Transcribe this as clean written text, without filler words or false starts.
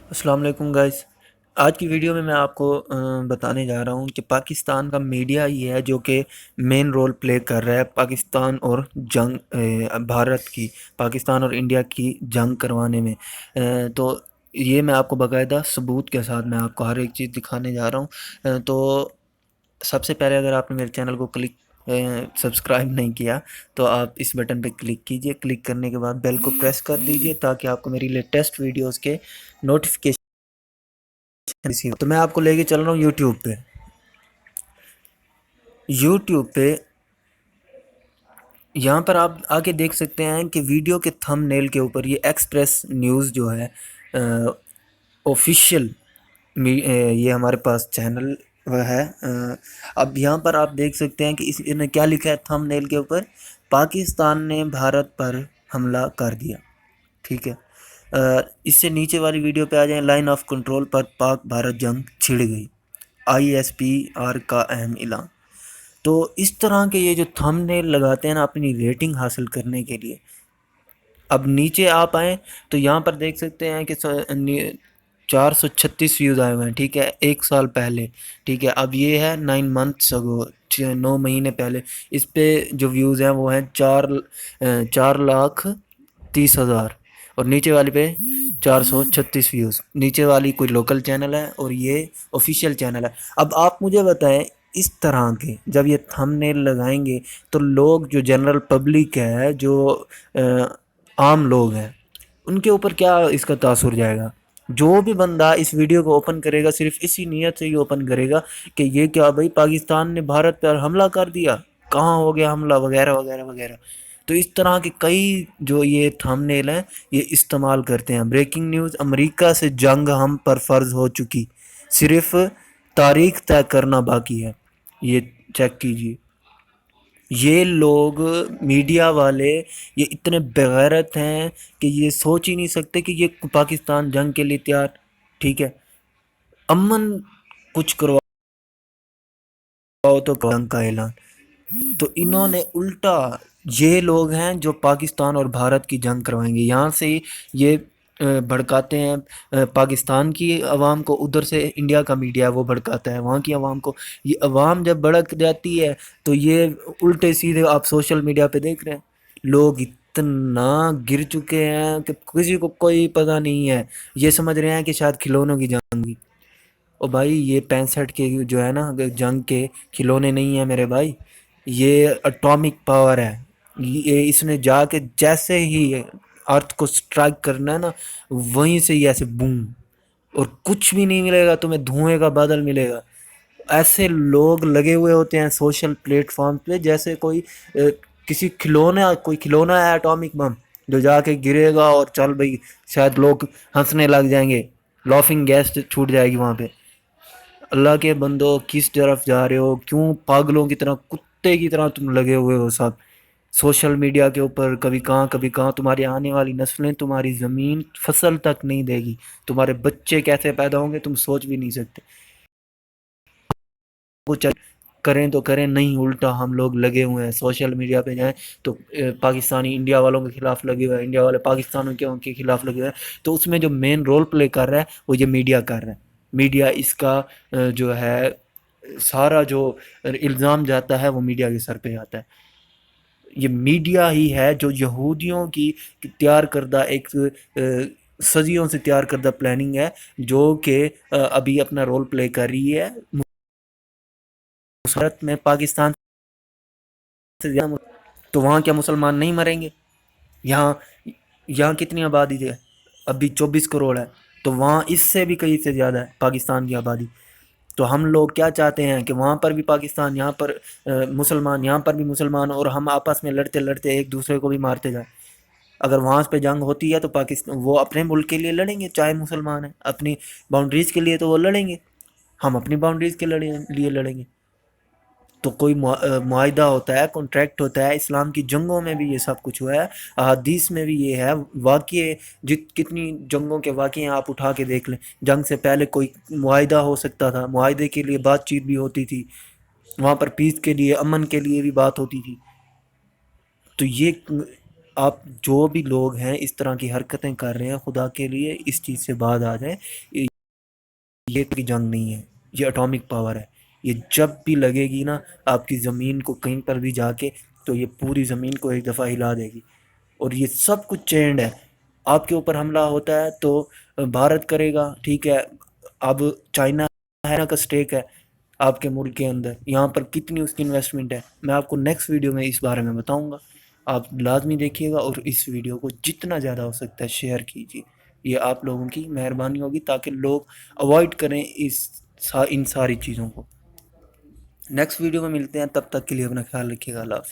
السلام علیکم گائز. آج کی ویڈیو میں آپ کو بتانے جا رہا ہوں کہ پاکستان کا میڈیا ہی ہے جو کہ مین رول پلے کر رہا ہے پاکستان اور جنگ بھارت کی پاکستان اور انڈیا کی جنگ کروانے میں. تو یہ میں آپ کو باقاعدہ ثبوت کے ساتھ میں آپ کو ہر ایک چیز دکھانے جا رہا ہوں. تو سب سے پہلے اگر آپ نے میرے چینل کو سبسکرائب نہیں کیا تو آپ اس بٹن پہ کلک کیجئے. کلک کرنے کے بعد بیل کو پریس کر دیجئے تاکہ آپ کو میری لیٹسٹ ویڈیوز کے نوٹیفیکیشن. تو میں آپ کو لے کے چل رہا ہوں یوٹیوب پہ. یہاں پر آپ آ کے دیکھ سکتے ہیں کہ ویڈیو کے تھم نیل کے اوپر یہ ایکسپریس نیوز جو ہے آفیشیل یہ ہمارے پاس چینل ہے. اب یہاں پر آپ دیکھ سکتے ہیں کہ اس نے کیا لکھا ہے تھم نیل کے اوپر: پاکستان نے بھارت پر حملہ کر دیا. ٹھیک ہے. اس سے نیچے والی ویڈیو پہ آ جائیں. لائن آف کنٹرول پر پاک بھارت جنگ چھڑ گئی، ISPR کا اہم اعلان. تو اس طرح کے یہ جو تھم نیل لگاتے ہیں نا اپنی ریٹنگ حاصل کرنے کے لیے. اب نیچے آپ آئیں تو یہاں پر دیکھ سکتے ہیں کہ 436 ویوز آئے ہوئے ہیں. ٹھیک ہے، ایک سال پہلے. ٹھیک ہے، اب یہ ہے 9 months ago، 9 مہینے پہلے. اس پہ جو ویوز ہیں وہ ہیں 4,30,000 اور نیچے والی پہ 436 ویوز. نیچے والی کوئی لوکل چینل ہے اور یہ آفیشیل چینل ہے. اب آپ مجھے بتائیں، اس طرح کے جب یہ تھم نیل لگائیں گے تو لوگ جو جنرل پبلک ہے، جو عام لوگ ہیں، ان کے اوپر کیا اس کا تاثر جائے گا؟ جو بھی بندہ اس ویڈیو کو اوپن کرے گا صرف اسی نیت سے ہی اوپن کرے گا کہ یہ کیا بھائی پاکستان نے بھارت پر حملہ کر دیا، کہاں ہو گیا حملہ، وغیرہ وغیرہ وغیرہ. تو اس طرح کے کئی جو یہ تھم نیل ہیں یہ استعمال کرتے ہیں. بریکنگ نیوز: امریکہ سے جنگ ہم پر فرض ہو چکی، صرف تاریخ طے کرنا باقی ہے. یہ چیک کیجیے. یہ لوگ میڈیا والے یہ اتنے بغیرت ہیں کہ یہ سوچ ہی نہیں سکتے کہ یہ پاکستان جنگ کے لیے تیار. ٹھیک ہے، امن کچھ کرواؤ تو جنگ کا اعلان. تو انہوں نے الٹا، یہ لوگ ہیں جو پاکستان اور بھارت کی جنگ کروائیں گے. یہاں سے یہ بھڑکاتے ہیں پاکستان کی عوام کو، ادھر سے انڈیا کا میڈیا وہ بھڑکاتا ہے وہاں کی عوام کو. یہ عوام جب بھڑک جاتی ہے تو یہ الٹے سیدھے آپ سوشل میڈیا پہ دیکھ رہے ہیں لوگ اتنا گر چکے ہیں کہ کسی کو کوئی پتہ نہیں ہے. یہ سمجھ رہے ہیں کہ شاید کھلونوں کی جنگ ہوئی. او بھائی یہ 65 کے جو ہے نا جنگ کے کھلونے نہیں ہیں میرے بھائی، یہ اٹامک پاور ہے. یہ اس نے جا کے جیسے ہی ارتھ کو سٹرائک کرنا ہے نا، وہیں سے ہی ایسے بوم، اور کچھ بھی نہیں ملے گا تمہیں، دھوئیں کا بادل ملے گا. ایسے لوگ لگے ہوئے ہوتے ہیں سوشل پلیٹ فارم پہ جیسے کوئی کوئی کھلونا ہے اٹامک بم جو جا کے گرے گا اور چل بھائی شاید لوگ ہنسنے لگ جائیں گے، لافنگ گیس چھوٹ جائے گی وہاں پہ. اللہ کے بندو کس طرف جا رہے ہو؟ کیوں پاگلوں کی طرح، کتے کی طرح تم لگے ہوئے ہو سب سوشل میڈیا کے اوپر؟ کبھی کہاں تمہاری آنے والی نسلیں تمہاری زمین فصل تک نہیں دے گی. تمہارے بچے کیسے پیدا ہوں گے تم سوچ بھی نہیں سکتے. کچھ کریں تو کریں نہیں، الٹا ہم لوگ لگے ہوئے ہیں سوشل میڈیا پہ جائیں تو پاکستانی انڈیا والوں کے خلاف لگے ہوئے ہیں، انڈیا والے پاکستان کے خلاف لگے ہوئے ہیں. تو اس میں جو مین رول پلے کر رہا ہے وہ یہ میڈیا کر رہا ہے. میڈیا اس کا جو ہے سارا جو الزام جاتا ہے وہ میڈیا کے سر پہ جاتا ہے. یہ میڈیا ہی ہے جو یہودیوں کی تیار کردہ ایک صدیوں سے تیار کردہ پلاننگ ہے جو کہ ابھی اپنا رول پلے کر رہی ہے. بھارت میں پاکستان سے زیادہ تو وہاں کیا مسلمان نہیں مریں گے؟ یہاں کتنی آبادی ہے؟ ابھی 24 کروڑ ہے. تو وہاں اس سے بھی کئی سے زیادہ ہے پاکستان کی آبادی. تو ہم لوگ کیا چاہتے ہیں کہ وہاں پر بھی پاکستان، یہاں پر مسلمان، یہاں پر بھی مسلمان، اور ہم آپس میں لڑتے لڑتے ایک دوسرے کو بھی مارتے جائیں. اگر وہاں پہ جنگ ہوتی ہے تو پاکستان وہ اپنے ملک کے لیے لڑیں گے، چاہے مسلمان ہیں، اپنی باؤنڈریز کے لیے تو وہ لڑیں گے، ہم اپنی باؤنڈریز کے لیے لڑیں گے. تو کوئی معاہدہ ہوتا ہے، کانٹریکٹ ہوتا ہے. اسلام کی جنگوں میں بھی یہ سب کچھ ہوا ہے، احادیث میں بھی یہ ہے. واقعے کتنی جنگوں کے واقعے آپ اٹھا کے دیکھ لیں. جنگ سے پہلے کوئی معاہدہ ہو سکتا تھا، معاہدے کے لیے بات چیت بھی ہوتی تھی، وہاں پر پیس کے لیے، امن کے لیے بھی بات ہوتی تھی. تو آپ جو بھی لوگ ہیں اس طرح کی حرکتیں کر رہے ہیں، خدا کے لیے اس چیز سے بعد آ جائیں. یہ کوئی جنگ نہیں ہے، یہ اٹامک پاور ہے. یہ جب بھی لگے گی نا آپ کی زمین کو کہیں پر بھی جا کے، تو یہ پوری زمین کو ایک دفعہ ہلا دے گی. اور یہ سب کچھ چینڈ ہے. آپ کے اوپر حملہ ہوتا ہے تو بھارت کرے گا، ٹھیک ہے. اب چائنا کا سٹیک ہے آپ کے ملک کے اندر، یہاں پر کتنی اس کی انویسٹمنٹ ہے، میں آپ کو نیکسٹ ویڈیو میں اس بارے میں بتاؤں گا. آپ لازمی دیکھیے گا، اور اس ویڈیو کو جتنا زیادہ ہو سکتا ہے شیئر کیجیے. یہ آپ لوگوں کی مہربانی ہوگی تاکہ لوگ اوائڈ کریں ان ساری چیزوں کو. نیکسٹ ویڈیو میں ملتے ہیں، تب تک کے لیے اپنا خیال رکھیے گا. اللہ حافظ.